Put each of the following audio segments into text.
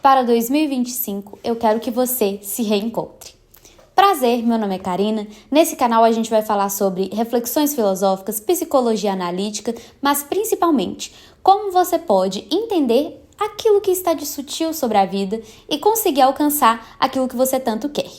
para 2025, eu quero que você se reencontre. Prazer, meu nome é Karina. Nesse canal a gente vai falar sobre reflexões filosóficas, psicologia analítica, mas principalmente como você pode entender aquilo que está de sutil sobre a vida e conseguir alcançar aquilo que você tanto quer.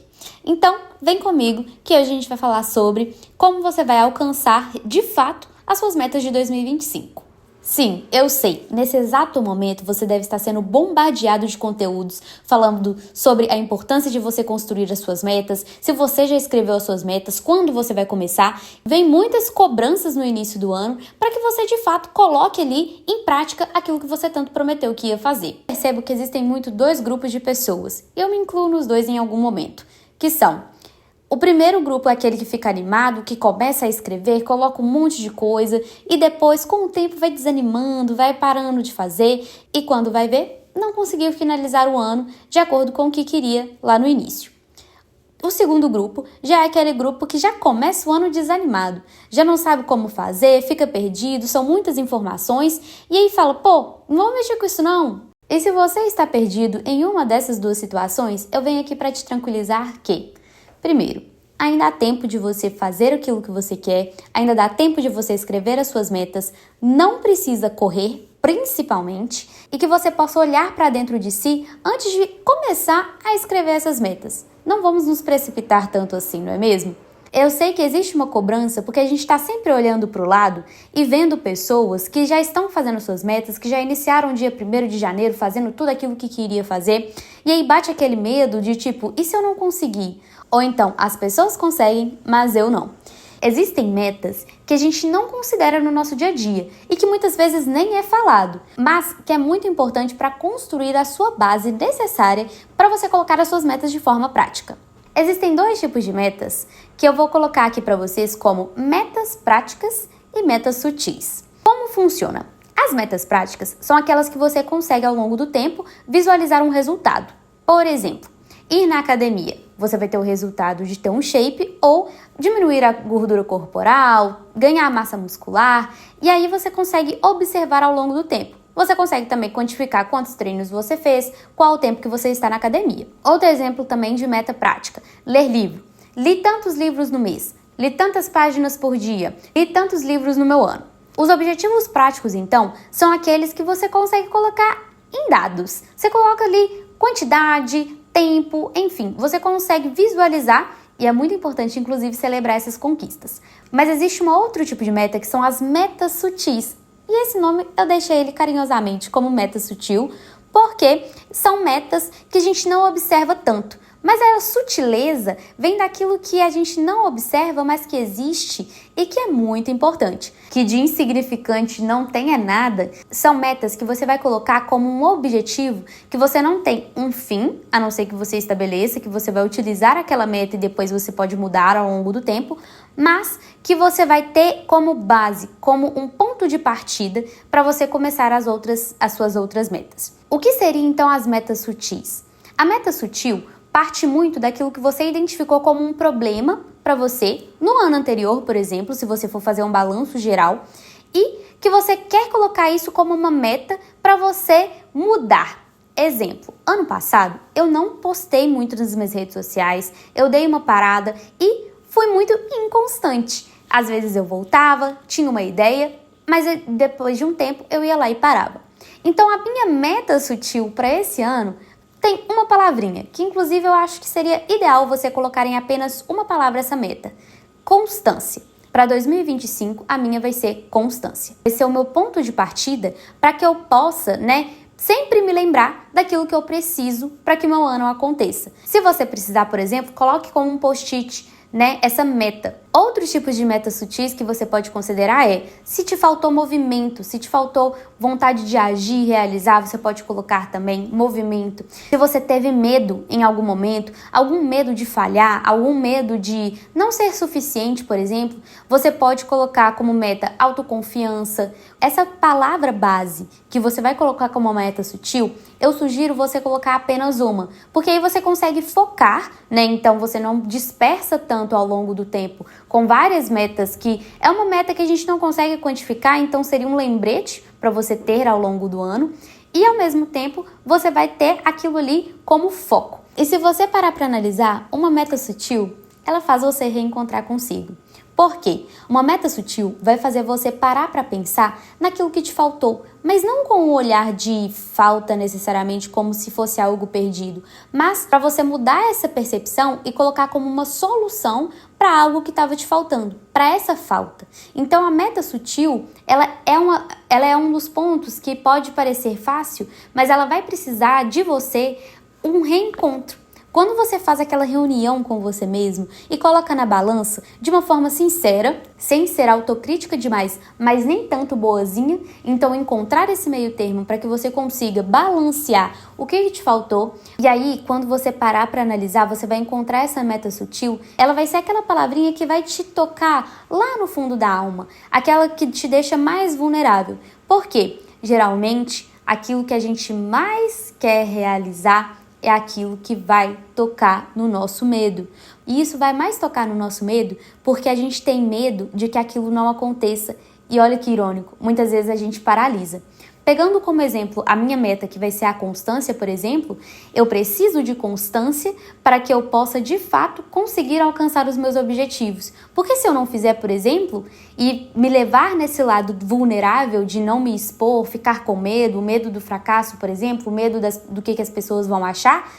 Então, vem comigo que hoje a gente vai falar sobre como você vai alcançar de fato as suas metas de 2025. Sim, eu sei, nesse exato momento você deve estar sendo bombardeado de conteúdos falando sobre a importância de você construir as suas metas, se você já escreveu as suas metas, quando você vai começar. Vem muitas cobranças no início do ano para que você de fato coloque ali em prática aquilo que você tanto prometeu que ia fazer. Percebo que existem dois grupos de pessoas, e eu me incluo nos dois em algum momento, que são: o primeiro grupo é aquele que fica animado, que começa a escrever, coloca um monte de coisa e depois, com o tempo, vai desanimando, vai parando de fazer e quando vai ver, não conseguiu finalizar o ano de acordo com o que queria lá no início. O segundo grupo já é aquele grupo que já começa o ano desanimado, já não sabe como fazer, fica perdido, são muitas informações e aí fala, não vou mexer com isso não. E se você está perdido em uma dessas duas situações, eu venho aqui para te tranquilizar que, primeiro, ainda há tempo de você fazer aquilo que você quer, ainda dá tempo de você escrever as suas metas, não precisa correr, principalmente, e que você possa olhar para dentro de si antes de começar a escrever essas metas. Não vamos nos precipitar tanto assim, não é mesmo? Eu sei que existe uma cobrança porque a gente está sempre olhando para o lado e vendo pessoas que já estão fazendo suas metas, que já iniciaram o dia 1º de janeiro fazendo tudo aquilo que queria fazer, e aí bate aquele medo de tipo, e se eu não conseguir? Ou então, as pessoas conseguem, mas eu não. Existem metas que a gente não considera no nosso dia a dia e que muitas vezes nem é falado, mas que é muito importante para construir a sua base necessária para você colocar as suas metas de forma prática. Existem dois tipos de metas que eu vou colocar aqui para vocês como metas práticas e metas sutis. Como funciona? As metas práticas são aquelas que você consegue ao longo do tempo visualizar um resultado. Por exemplo, ir na academia, você vai ter o resultado de ter um shape ou diminuir a gordura corporal, ganhar massa muscular, e aí você consegue observar ao longo do tempo. Você consegue também quantificar quantos treinos você fez, qual o tempo que você está na academia. Outro exemplo também de meta prática, ler livro. Li tantos livros no mês, li tantas páginas por dia, li tantos livros no meu ano. Os objetivos práticos, então, são aqueles que você consegue colocar em dados. Você coloca ali quantidade, tempo, enfim, você consegue visualizar e é muito importante, inclusive, celebrar essas conquistas. Mas existe um outro tipo de meta que são as metas sutis. E esse nome eu deixei ele carinhosamente como meta sutil, porque são metas que a gente não observa tanto. Mas a sutileza vem daquilo que a gente não observa, mas que existe e que é muito importante. Que de insignificante não tenha nada, são metas que você vai colocar como um objetivo que você não tem um fim, a não ser que você estabeleça, que você vai utilizar aquela meta e depois você pode mudar ao longo do tempo, mas que você vai ter como base, como um ponto de partida para você começar as suas outras metas. O que seriam então as metas sutis? A meta sutil parte muito daquilo que você identificou como um problema para você no ano anterior, por exemplo, se você for fazer um balanço geral, e que você quer colocar isso como uma meta para você mudar. Exemplo, ano passado eu não postei muito nas minhas redes sociais, eu dei uma parada e fui muito inconstante. Às vezes eu voltava, tinha uma ideia, mas depois de um tempo eu ia lá e parava. Então a minha meta sutil para esse ano tem uma palavrinha, que inclusive eu acho que seria ideal você colocar em apenas uma palavra essa meta: constância. Para 2025, a minha vai ser constância. Esse é o meu ponto de partida para que eu possa, sempre me lembrar daquilo que eu preciso para que meu ano aconteça. Se você precisar, por exemplo, coloque como um post-it, essa meta. Outros tipos de metas sutis que você pode considerar se te faltou movimento, se te faltou vontade de agir, realizar, você pode colocar também movimento. Se você teve medo em algum momento, algum medo de falhar, algum medo de não ser suficiente, por exemplo, você pode colocar como meta autoconfiança. Essa palavra base que você vai colocar como meta sutil, eu sugiro você colocar apenas uma, porque aí você consegue focar, Então você não dispersa tanto ao longo do tempo com várias metas, que é uma meta que a gente não consegue quantificar, então seria um lembrete para você ter ao longo do ano. e ao mesmo tempo você vai ter aquilo ali como foco. E se você parar para analisar, uma meta sutil, ela faz você reencontrar consigo. Por quê? Uma meta sutil vai fazer você parar para pensar naquilo que te faltou, mas não com um olhar de falta necessariamente como se fosse algo perdido, mas para você mudar essa percepção e colocar como uma solução para algo que estava te faltando, para essa falta. Então a meta sutil, ela é um dos pontos que pode parecer fácil, mas ela vai precisar de você um reencontro. Quando você faz aquela reunião com você mesmo e coloca na balança de uma forma sincera, sem ser autocrítica demais, mas nem tanto boazinha, então encontrar esse meio termo para que você consiga balancear o que te faltou. E aí, quando você parar para analisar, você vai encontrar essa meta sutil, ela vai ser aquela palavrinha que vai te tocar lá no fundo da alma, aquela que te deixa mais vulnerável. Por quê? Geralmente, aquilo que a gente mais quer realizar é aquilo que vai tocar no nosso medo. E isso vai mais tocar no nosso medo porque a gente tem medo de que aquilo não aconteça. E olha que irônico, muitas vezes a gente paralisa. Pegando como exemplo a minha meta, que vai ser a constância, por exemplo, eu preciso de constância para que eu possa, de fato, conseguir alcançar os meus objetivos. Porque se eu não fizer, por exemplo, e me levar nesse lado vulnerável de não me expor, ficar com medo, o medo do fracasso, por exemplo, o medo do que as pessoas vão achar,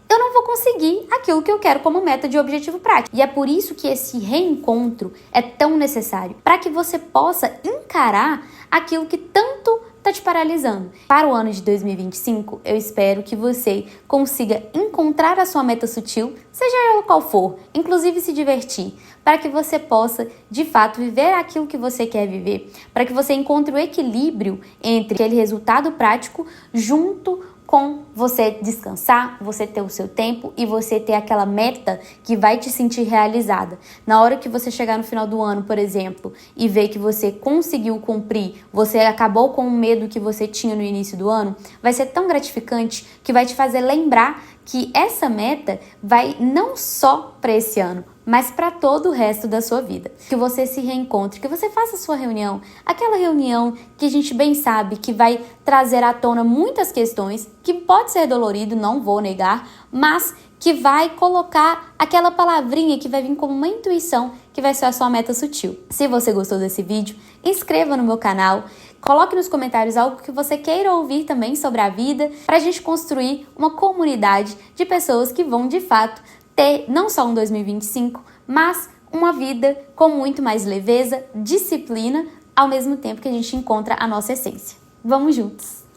eu não vou conseguir aquilo que eu quero como meta de objetivo prático. E é por isso que esse reencontro é tão necessário, para que você possa encarar aquilo que tanto está te paralisando. Para o ano de 2025, eu espero que você consiga encontrar a sua meta sutil, seja ela qual for, inclusive se divertir, para que você possa, de fato, viver aquilo que você quer viver, para que você encontre o equilíbrio entre aquele resultado prático junto com você descansar, você ter o seu tempo e você ter aquela meta que vai te sentir realizada. Na hora que você chegar no final do ano, por exemplo, e ver que você conseguiu cumprir, você acabou com o medo que você tinha no início do ano, vai ser tão gratificante que vai te fazer lembrar que essa meta vai não só para esse ano, mas para todo o resto da sua vida. Que você se reencontre, que você faça a sua reunião, aquela reunião que a gente bem sabe que vai trazer à tona muitas questões, que pode ser dolorido, não vou negar, mas que vai colocar aquela palavrinha que vai vir como uma intuição, que vai ser a sua meta sutil. Se você gostou desse vídeo, inscreva no meu canal, coloque nos comentários algo que você queira ouvir também sobre a vida, para a gente construir uma comunidade de pessoas que vão, de fato, ter não só um 2025, mas uma vida com muito mais leveza, disciplina, ao mesmo tempo que a gente encontra a nossa essência. Vamos juntos!